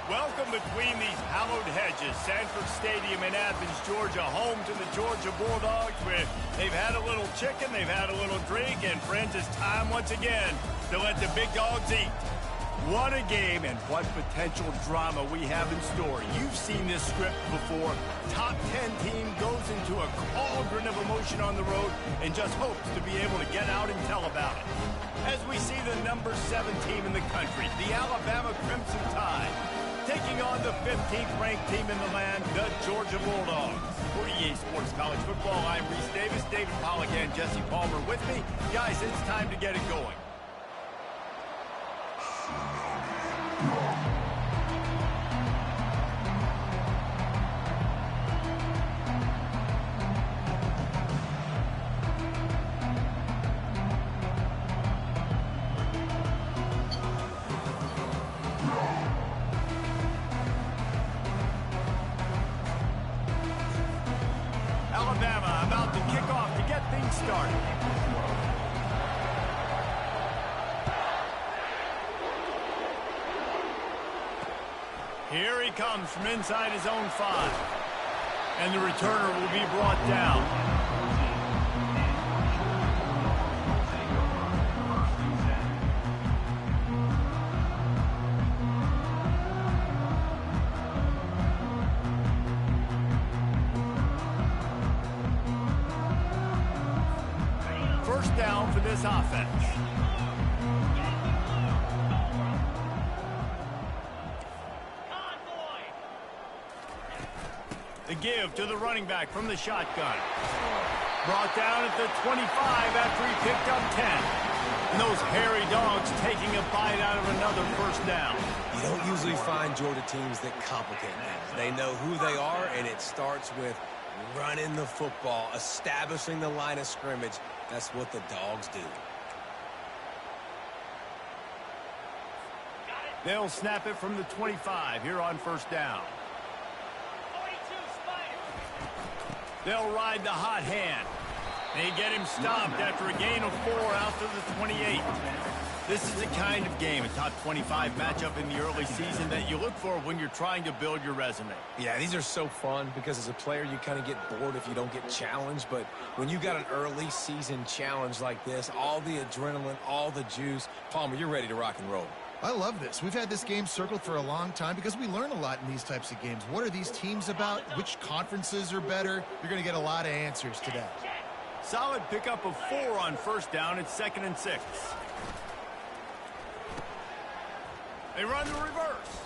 Welcome between these hallowed hedges. Sanford Stadium in Athens, Georgia, home to the Georgia Bulldogs, where they've had a little chicken, they've had a little drink, and friends, it's time once again to let the big dogs eat. What a game and what potential drama we have in store. You've seen this script before. Top 10 team goes into a cauldron of emotion on the road and just hopes to be able to get out and tell about it. As we see the number 7 team in the country, the Alabama Crimson Tide, taking on the 15th ranked team in the land, the Georgia Bulldogs. For EA Sports College Football, I'm Reese Davis, David Pollack, and Jesse Palmer with me. Guys, it's time to get it going. Alabama about to kick off to get things started. Here he comes from inside his own 5. And the returner will be brought down. First down for this offense. The give to the running back from the shotgun. Brought down at the 25 after he picked up 10. And those hairy dogs taking a bite out of another first down. You don't usually find Georgia teams that complicate things. They know who they are, and it starts with running the football, establishing the line of scrimmage. That's what the dogs do. They'll snap it from the 25 here on first down. They'll ride the hot hand. They get him stopped after a gain of 4 out to the 28. This is the kind of game, a top 25 matchup in the early season, that you look for when you're trying to build your resume. Yeah, these are so fun because as a player, you kind of get bored if you don't get challenged. But when you got an early season challenge like this, all the adrenaline, all the juice, Palmer, you're ready to rock and roll. I love this. We've had this game circled for a long time because we learn a lot in these types of games. What are these teams about? Which conferences are better? You're going to get a lot of answers today. Solid pickup of 4 on first down. It's 2nd and 6. They run the reverse.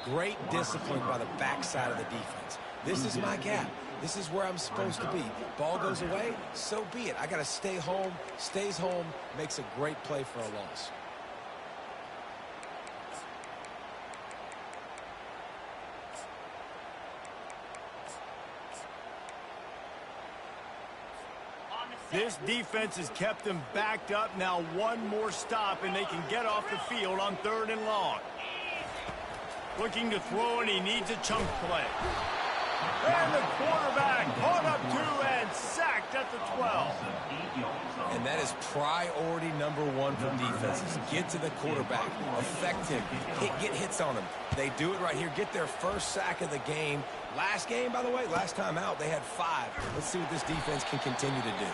Great discipline by the backside of the defense. This is my gap. This is where I'm supposed to be. Ball goes away, so be it. I got to stay home. Stays home, makes a great play for a loss. This defense has kept them backed up. Now one more stop, and they can get off the field on 3rd and long. Looking to throw, and he needs a chunk play. And the quarterback caught up 2 and sacked at the 12. And that is priority number 1 for defenses. Get to the quarterback. Affect him. Get hits on him. They do it right here. Get their first sack of the game. Last game, by the way, last time out, they had 5. Let's see what this defense can continue to do.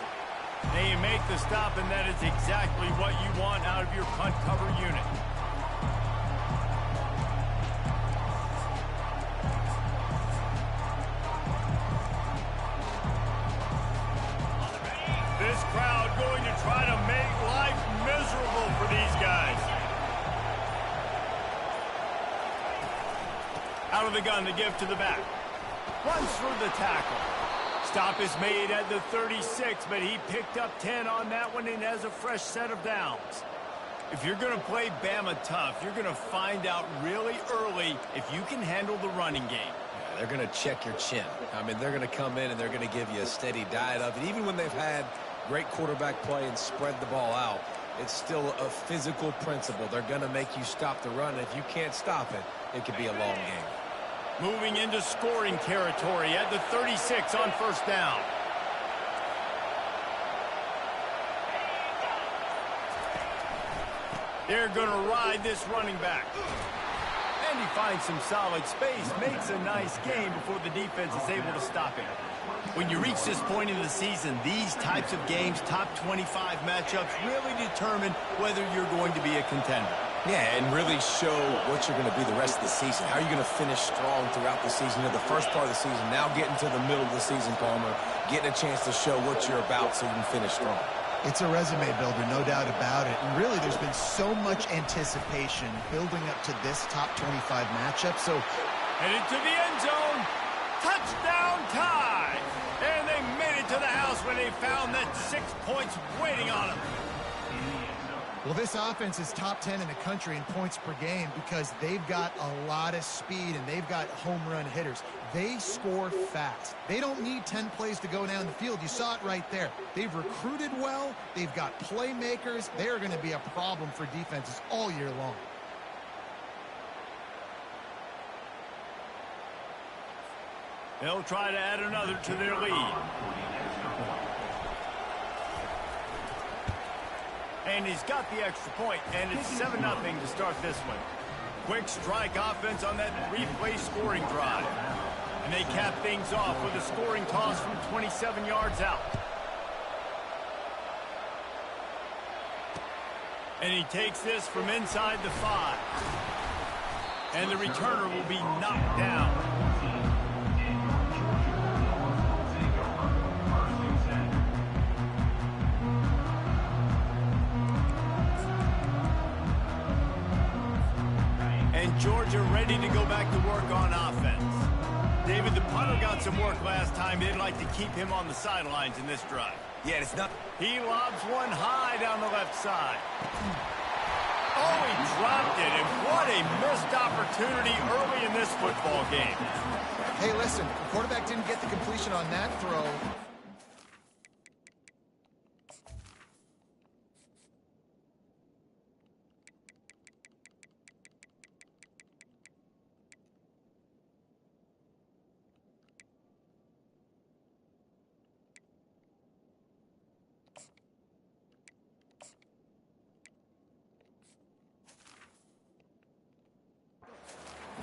They make the stop, and that is exactly what you want out of your punt cover unit. This crowd going to try to make life miserable for these guys. Out of the gun to give to the back. Runs through the tackle. Stop is made at the 36, but he picked up 10 on that one and has a fresh set of downs. If you're going to play Bama tough, you're going to find out really early if you can handle the running game. Yeah, they're going to check your chin. I mean, they're going to come in and they're going to give you a steady diet of it. Even when they've had great quarterback play and spread the ball out, it's still a physical principle. They're going to make you stop the run. If you can't stop it, it could be a long game. Moving into scoring territory at the 36 on first down. They're going to ride this running back. And he finds some solid space, makes a nice game before the defense is able to stop him. When you reach this point in the season, these types of games, top 25 matchups, really determine whether you're going to be a contender. Yeah, and really show what you're going to be the rest of the season. How are you going to finish strong throughout the season? You know, the first part of the season, now getting to the middle of the season, Palmer, getting a chance to show what you're about so you can finish strong. It's a resume builder, no doubt about it. And really, there's been so much anticipation building up to this top 25 matchup. So, headed to the end zone. Touchdown tie. And they made it to the house when they found that 6 points waiting on them. well, this offense is top 10 in the country in points per game because they've got a lot of speed and they've got home run hitters. They score fast. They don't need 10 plays to go down the field. You saw it right there. They've recruited well. They've got playmakers. They are going to be a problem for defenses all year long. They'll try to add another to their lead. And he's got the extra point, and it's 7-0 to start this one. Quick strike offense on that replay scoring drive. And they cap things off with a scoring toss from 27 yards out. And he takes this from inside the 5. And the returner will be knocked down. And Georgia ready to go back to work on offense. David, the punter got some work last time. They'd like to keep him on the sidelines in this drive. Yeah, it's not. He lobs one high down the left side. Oh, he dropped it, and what a missed opportunity early in this football game. Hey, listen, the quarterback didn't get the completion on that throw.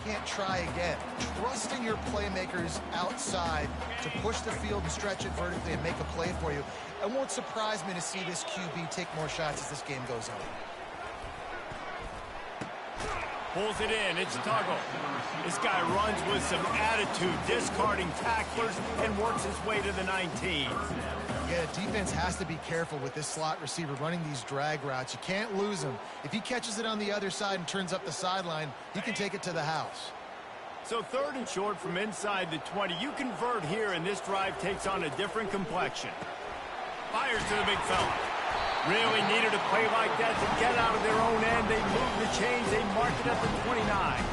Can't try again. Trusting your playmakers outside to push the field and stretch it vertically and make a play for you. It won't surprise me to see this QB take more shots as this game goes on. Pulls it in. It's Tuggle. This guy runs with some attitude, discarding tacklers, and works his way to the 19. Yeah, defense has to be careful with this slot receiver running these drag routes. You can't lose him. If he catches it on the other side and turns up the sideline, he can take it to the house. So 3rd and short from inside the 20. You convert here, and this drive takes on a different complexion. Fires to the big fella. Really needed a play like that to get out of their own end. They moved the chains. They marked it at the 29.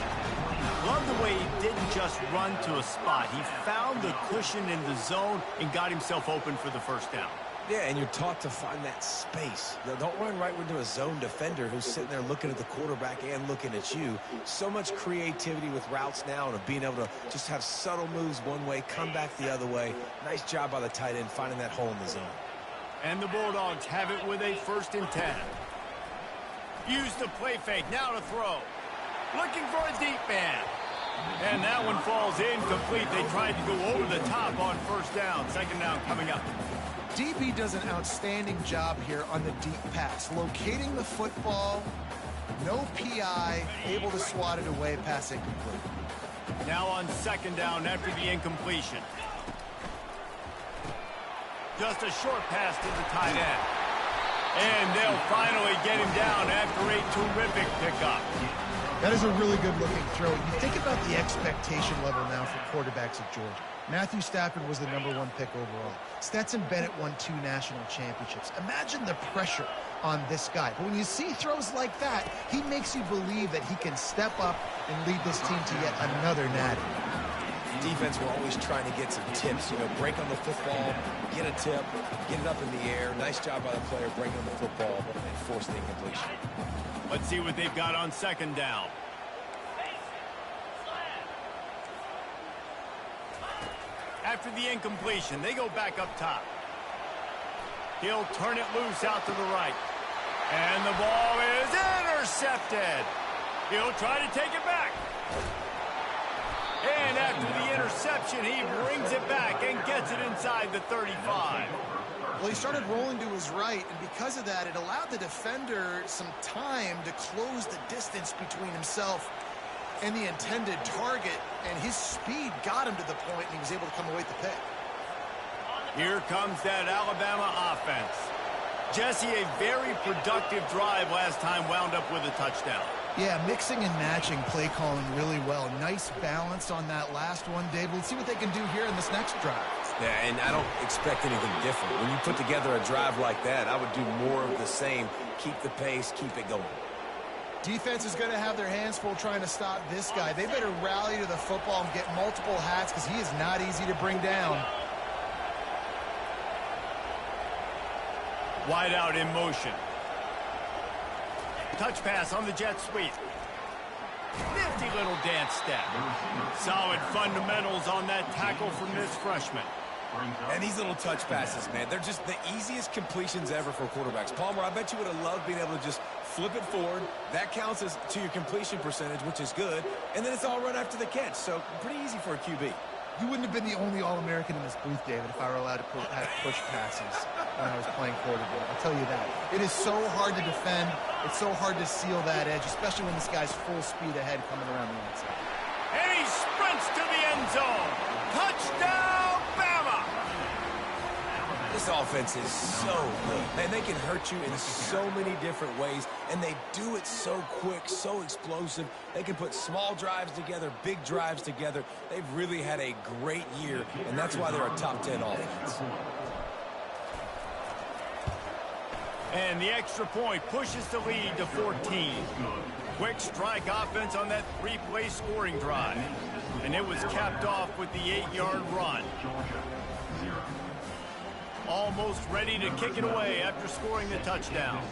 Love the way he didn't just run to a spot. He found the cushion in the zone and got himself open for the first down. Yeah, and you're taught to find that space. Don't run right into a zone defender who's sitting there looking at the quarterback and looking at you. So much creativity with routes now and of being able to just have subtle moves one way, come back the other way. Nice job by the tight end finding that hole in the zone. And the Bulldogs have it with a 1st and 10. Use the play fake. Now to throw. Looking for a deep man. And that one falls incomplete. They tried to go over the top on 1st down. 2nd down coming up. DB does an outstanding job here on the deep pass. Locating the football, no PI, able to swat it away, pass incomplete. Now on 2nd down after the incompletion. Just a short pass to the tight end. And they'll finally get him down after a terrific pickup. That is a really good-looking throw. You think about the expectation level now for quarterbacks at Georgia. Matthew Stafford was the #1 pick overall. Stetson Bennett won 2 national championships. Imagine the pressure on this guy. But when you see throws like that, he makes you believe that he can step up and lead this team to yet another natty. Defense were always trying to get some tips, you know, break on the football, get a tip, get it up in the air. Nice job by the player breaking on the football and force the incompletion. Let's see what they've got on 2nd down. After the incompletion, they go back up top. He'll turn it loose out to the right. And the ball is intercepted. He'll try to take it back. And after the interception, he brings it back and gets it inside the 35. Well, he started rolling to his right, and because of that, it allowed the defender some time to close the distance between himself and the intended target, and his speed got him to the point, and he was able to come away with the pick. Here comes that Alabama offense. Jesse, a very productive drive last time wound up with a touchdown. Yeah, mixing and matching play calling really well. Nice balance on that last one, Dave. Let's see what they can do here in this next drive. Yeah, and I don't expect anything different. When you put together a drive like that, I would do more of the same. Keep the pace, keep it going. Defense is going to have their hands full trying to stop this guy. They better rally to the football and get multiple hats because he is not easy to bring down. Wide out in motion. Touch pass on the jet sweep. Nifty little dance step. Solid fundamentals on that tackle from this freshman. And these little touch passes, man, they're just the easiest completions ever for quarterbacks. Palmer, I bet you would have loved being able to just flip it forward. That counts as to your completion percentage, which is good. And then it's all right after the catch. So pretty easy for a QB. You wouldn't have been the only All-American in this booth, David, if I were allowed to push passes when I was playing quarterback. I'll tell you that. It is so hard to defend. It's so hard to seal that edge, especially when this guy's full speed ahead coming around the outside. And he sprints to the end zone. Touchdown, Bama! This offense is so good. Man, they can hurt you in so many different ways, and they do it so quick, so explosive. They can put small drives together, big drives together. They've really had a great year, and that's why they're a top 10 offense. And the extra point pushes the lead to 14. Quick strike offense on that three-play scoring drive. And it was capped off with the 8-yard run. Almost ready to kick it away after scoring the touchdown.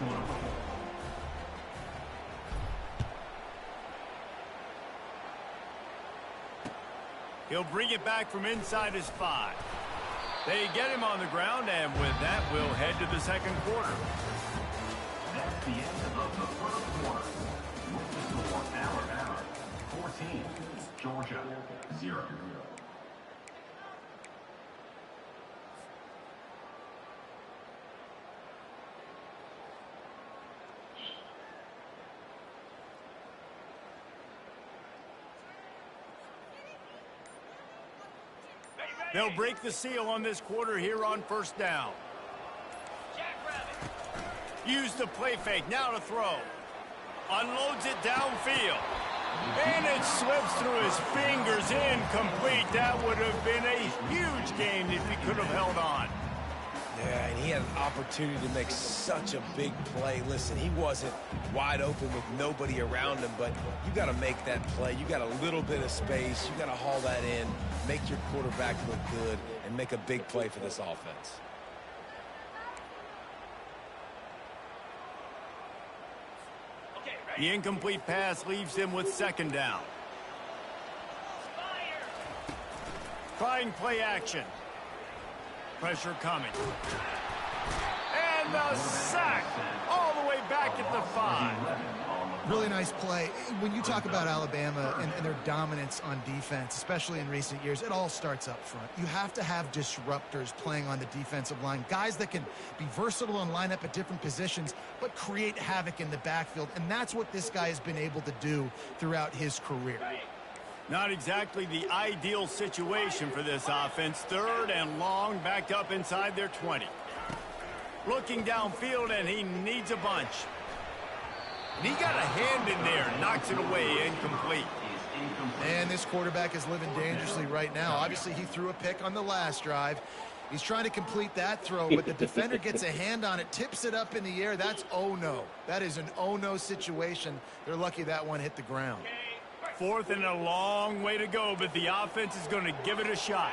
He'll bring it back from inside his 5. They get him on the ground, and with that, we'll head to the second quarter. That's the end of the first quarter. With the score, Alabama 14, Georgia 0. They'll break the seal on this quarter here on first down. Use the play fake, now to throw. Unloads it downfield. And it slips through his fingers, incomplete. That would have been a huge gain if he could have held on. Yeah, and he had an opportunity to make such a big play. Listen, he wasn't wide open with nobody around him, but you got to make that play. You got a little bit of space. You got to haul that in, make your quarterback look good, and make a big play for this offense. The incomplete pass leaves him with second down. Trying play action. Pressure coming. And the sack all the way back at the 5. Really nice play. When you talk about Alabama and their dominance on defense, especially in recent years, it all starts up front. You have to have disruptors playing on the defensive line, guys that can be versatile and line up at different positions, but create havoc in the backfield, and that's what this guy has been able to do throughout his career. Not exactly the ideal situation for this offense. Third and long, backed up inside their 20. Looking downfield, and he needs a bunch. And he got a hand in there, knocks it away, incomplete. And this quarterback is living dangerously right now. Obviously, he threw a pick on the last drive. He's trying to complete that throw, but the defender gets a hand on it, tips it up in the air. That's oh-no. That is an oh-no situation. They're lucky that one hit the ground. Fourth and a long way to go, but the offense is going to give it a shot.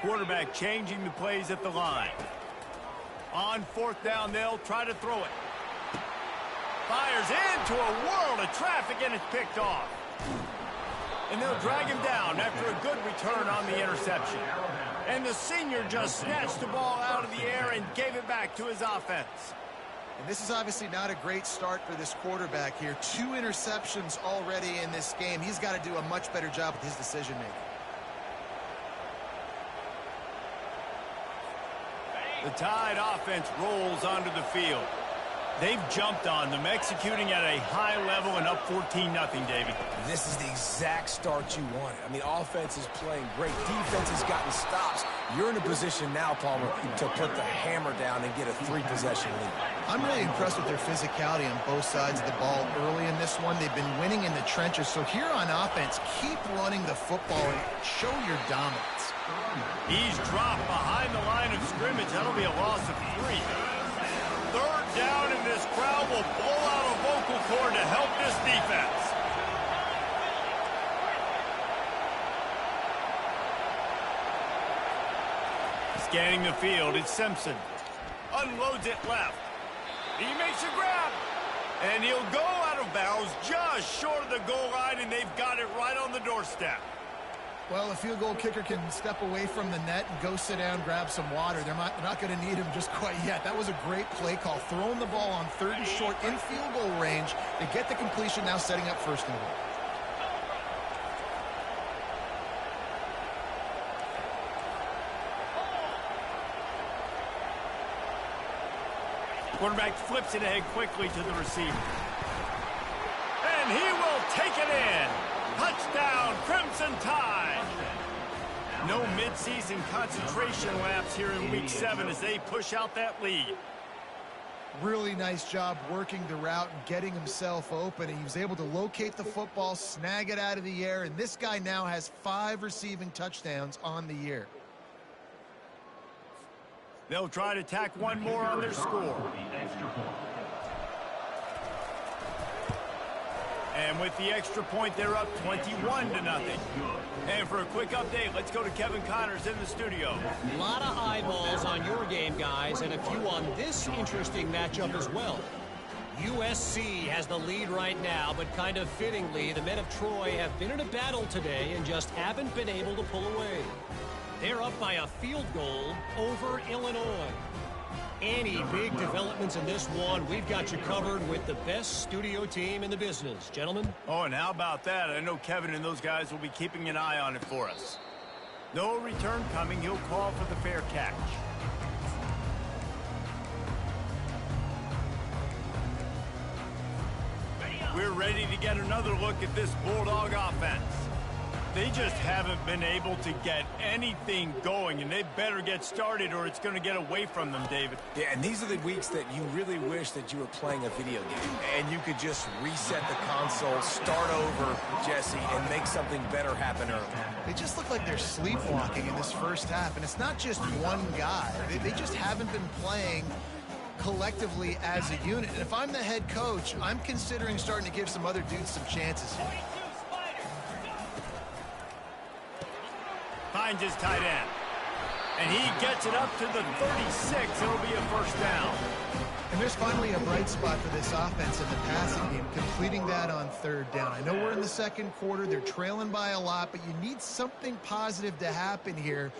Quarterback changing the plays at the line. On fourth down, they'll try to throw it. Fires into a world of traffic, and it's picked off. And they'll drag him down after a good return on the interception. And the senior just snatched the ball out of the air and gave it back to his offense. And this is obviously not a great start for this quarterback here. 2 interceptions already in this game. He's got to do a much better job with his decision-making. The Tide offense rolls onto the field. They've jumped on them, executing at a high level and up 14-0, Davey. This is the exact start you wanted. I mean, offense is playing great. Defense has gotten stops. You're in a position now, Palmer, to put the hammer down and get a 3-possession lead. I'm really impressed with their physicality on both sides of the ball early in this one. They've been winning in the trenches. So here on offense, keep running the football and show your dominance. He's dropped behind the line of scrimmage. That'll be a loss of 3. Third down, and this crowd will blow out a vocal cord to help this defense. Scanning the field, it's Simpson. Unloads it left. He makes a grab. And he'll go out of bounds just short of the goal line, and they've got it right on the doorstep. Well, a field goal kicker can step away from the net and go sit down, grab some water. They're not going to need him just quite yet. That was a great play call. Throwing the ball on 3rd and short in field goal range. They get the completion, now setting up 1st and goal. Quarterback flips it ahead quickly to the receiver. And he will take it in. Touchdown, Crimson Tide. No midseason concentration laps here in Week 7 as they push out that lead. Really nice job working the route and getting himself open. He was able to locate the football, snag it out of the air, and this guy now has 5 receiving touchdowns on the year. They'll try to tack one more on their score. And with the extra point, they're up 21-0. And for a quick update, let's go to Kevin Connors in the studio. A lot of eyeballs on your game, guys, and a few on this interesting matchup as well. USC has the lead right now, but kind of fittingly, the men of Troy have been in a battle today and just haven't been able to pull away. They're up by a field goal over Illinois. Any big developments in this one, we've got you covered with the best studio team in the business. Gentlemen? Oh, and how about that? I know Kevin and those guys will be keeping an eye on it for us. No return coming. He'll call for the fair catch. We're ready to get another look at this Bulldog offense. They just haven't been able to get anything going, and they better get started or it's going to get away from them, David. Yeah, and these are the weeks that you really wish that you were playing a video game and you could just reset the console, start over, Jesse, and make something better happen early. They just look like they're sleepwalking in this first half, and it's not just one guy. They just haven't been playing collectively as a unit. And if I'm the head coach, I'm considering starting to give some other dudes some chances here. Finds his tight end. And he gets it up to the 36. It'll be a first down. And there's finally a bright spot for this offense in the passing game, completing that on 3rd down. I know we're in the 2nd quarter. They're trailing by a lot, but you need something positive to happen here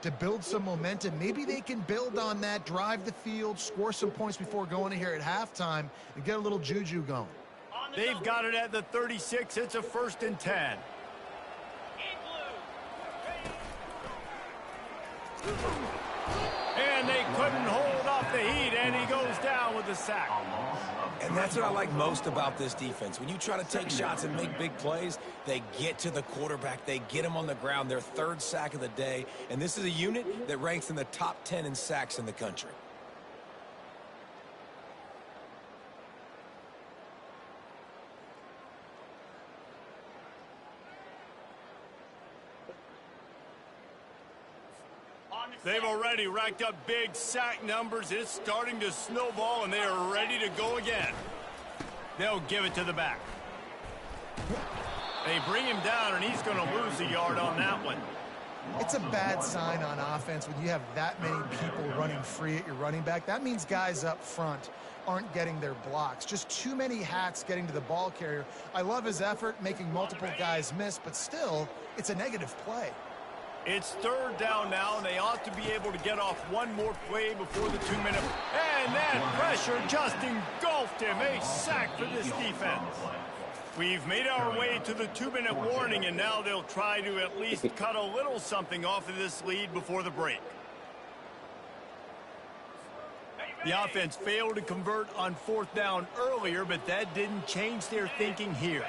to build some momentum. Maybe they can build on that, drive the field, score some points before going in here at halftime, and get a little juju going. They've got it at the 36. It's a 1st and 10. And they couldn't hold off the heat, and he goes down with a sack. And that's what I like most about this defense. When you try to take shots and make big plays, they get to the quarterback. They get him on the ground. Their 3rd sack of the day. And this is a unit that ranks in the top 10 in sacks in the country. They've already racked up big sack numbers. It's starting to snowball, and they are ready to go again. They'll give it to the back. They bring him down, and he's going to lose a yard on that one. It's a bad sign on offense when you have that many people running free at your running back. That means guys up front aren't getting their blocks. Just too many hats getting to the ball carrier. I love his effort, making multiple guys miss, but still, it's a negative play. It's third down now, and they ought to be able to get off one more play before the 2-minute. And that pressure just engulfed him. A sack for this defense. We've made our way to the 2-minute warning, and now they'll try to at least cut a little something off of this lead before the break. The offense failed to convert on fourth down earlier, but that didn't change their thinking here.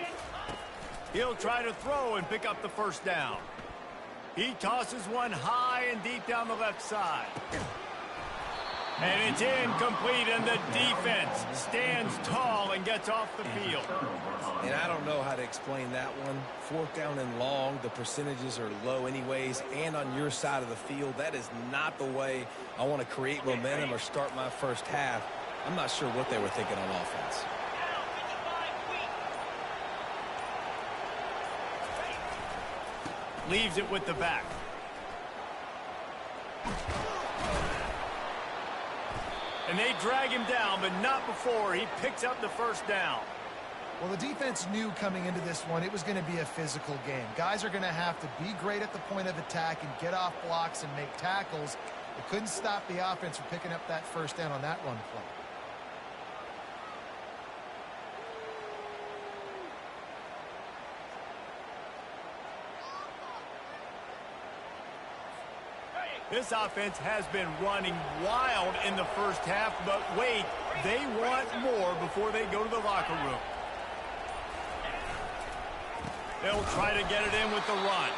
He'll try to throw and pick up the first down. He tosses one high and deep down the left side. And it's incomplete, and the defense stands tall and gets off the field. And I don't know how to explain that one. Fourth down and long, the percentages are low anyways, and on your side of the field, that is not the way I want to create momentum or start my first half. I'm not sure what they were thinking on offense. Leaves it with the back. And they drag him down, but not before he picks up the first down. Well, the defense knew coming into this one it was going to be a physical game. Guys are going to have to be great at the point of attack and get off blocks and make tackles. They couldn't stop the offense from picking up that first down on that run play. This offense has been running wild in the first half, but wait, they want more before they go to the locker room. They'll try to get it in with the run.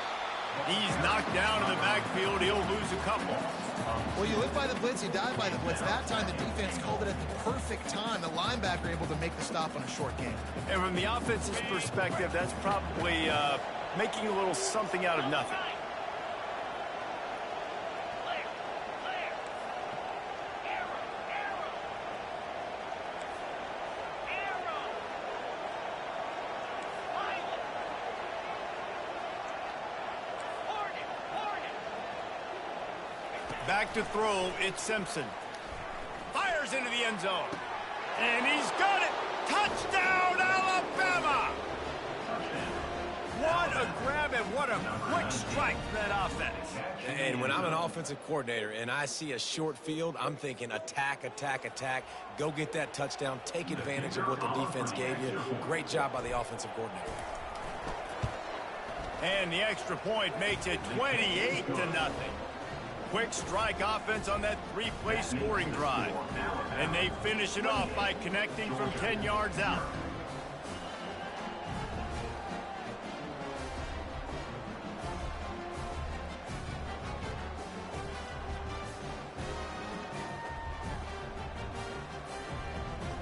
He's knocked down in the backfield. He'll lose a couple. Well, you live by the blitz, you die by the blitz. That time the defense called it at the perfect time. The linebacker able to make the stop on a short game. And from the offense's perspective, that's probably making a little something out of nothing. Back to throw, it's Simpson. Fires into the end zone. And he's got it! Touchdown, Alabama! What a grab and what a quick strike for that offense. And when I'm an offensive coordinator and I see a short field, I'm thinking attack, attack, attack. Go get that touchdown. Take advantage of what the defense gave you. Great job by the offensive coordinator. And the extra point makes it 28-0. Quick strike offense on that three-play scoring drive. And they finish it off by connecting from 10 yards out.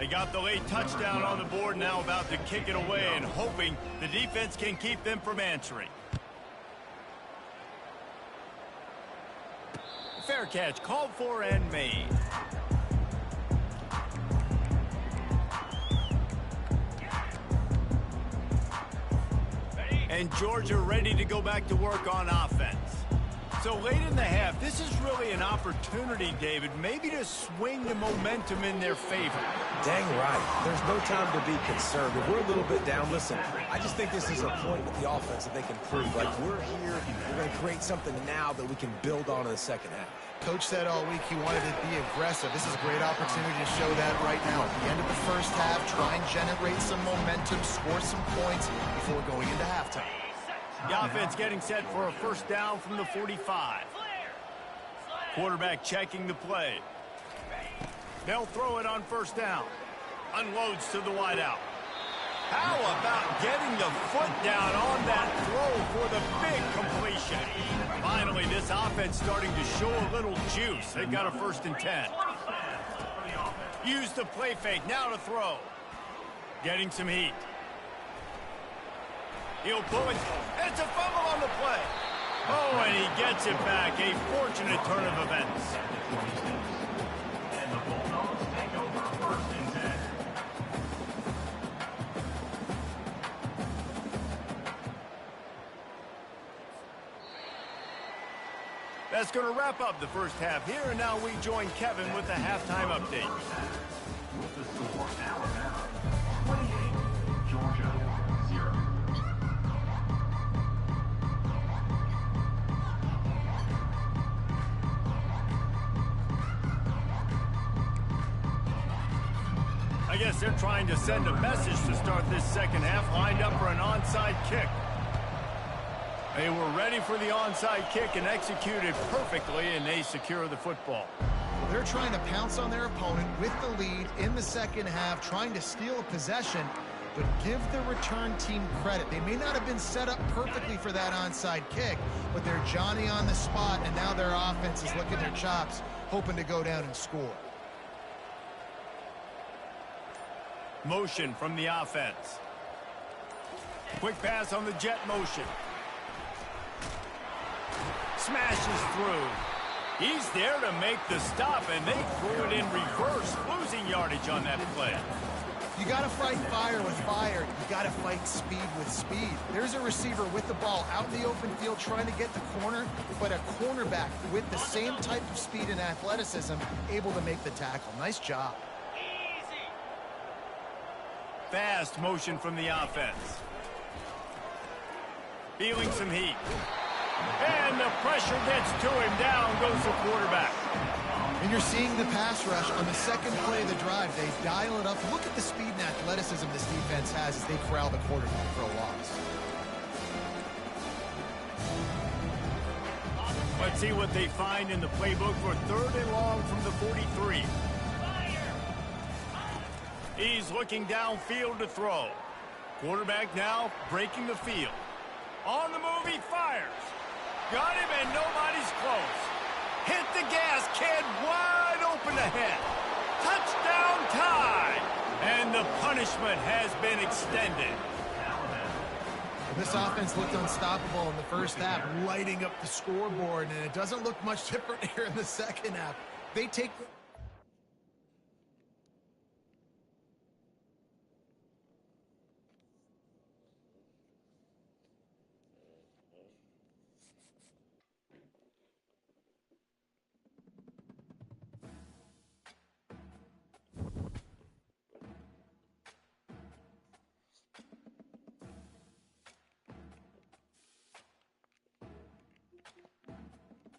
They got the late touchdown on the board, now about to kick it away and hoping the defense can keep them from answering. Fair catch called for and made. And Georgia ready to go back to work on offense. So late in the half, this is really an opportunity, David, maybe to swing the momentum in their favor. Dang right. There's no time to be conservative. We're a little bit down. Listen, I just think this is a point with the offense that they can prove. Like, we're here, we're going to create something now that we can build on in the second half. Coach said all week he wanted to be aggressive. This is a great opportunity to show that right now. At the end of the first half, try and generate some momentum, score some points before going into halftime. The offense getting set for a first down from the 45. Quarterback checking the play. They'll throw it on first down. Unloads to the wideout. How about getting the foot down on that throw for the big completion? Finally, this offense starting to show a little juice. They've got a 1st and 10. Use the play fake, now to throw. Getting some heat. He'll pull it. It's a fumble on the play. Oh, and he gets it back. A fortunate turn of events. And the Bulldogs take over 1st and 10. That's going to wrap up the first half here, and now we join Kevin with the halftime update. With the score, Alabama 28, Georgia 0. I guess they're trying to send a message to start this second half, lined up for an onside kick. They were ready for the onside kick and executed perfectly, and they secure the football. Well, they're trying to pounce on their opponent with the lead in the second half, trying to steal a possession, but give the return team credit. They may not have been set up perfectly for that onside kick, but they're Johnny on the spot, and now their offense is licking their chops, hoping to go down and score. Motion from the offense. Quick pass on the jet motion. Smashes through. He's there to make the stop, and they threw it in reverse, losing yardage on that play. You got to fight fire with fire. You got to fight speed with speed. There's a receiver with the ball out in the open field trying to get the corner, but a cornerback with the same type of speed and athleticism able to make the tackle. Nice job. Fast motion from the offense. Feeling some heat. And the pressure gets to him. Down goes the quarterback. And you're seeing the pass rush on the second play of the drive. They dial it up. Look at the speed and athleticism this defense has as they corral the quarterback for a loss. Let's see what they find in the playbook for 3rd and long from the 43. He's looking downfield to throw. Quarterback now breaking the field. On the move, he fires. Got him, and nobody's close. Hit the gas, kid, wide open ahead. Touchdown tie. And the punishment has been extended. This offense looked unstoppable in the first half, lighting up the scoreboard, and it doesn't look much different here in the second half. They take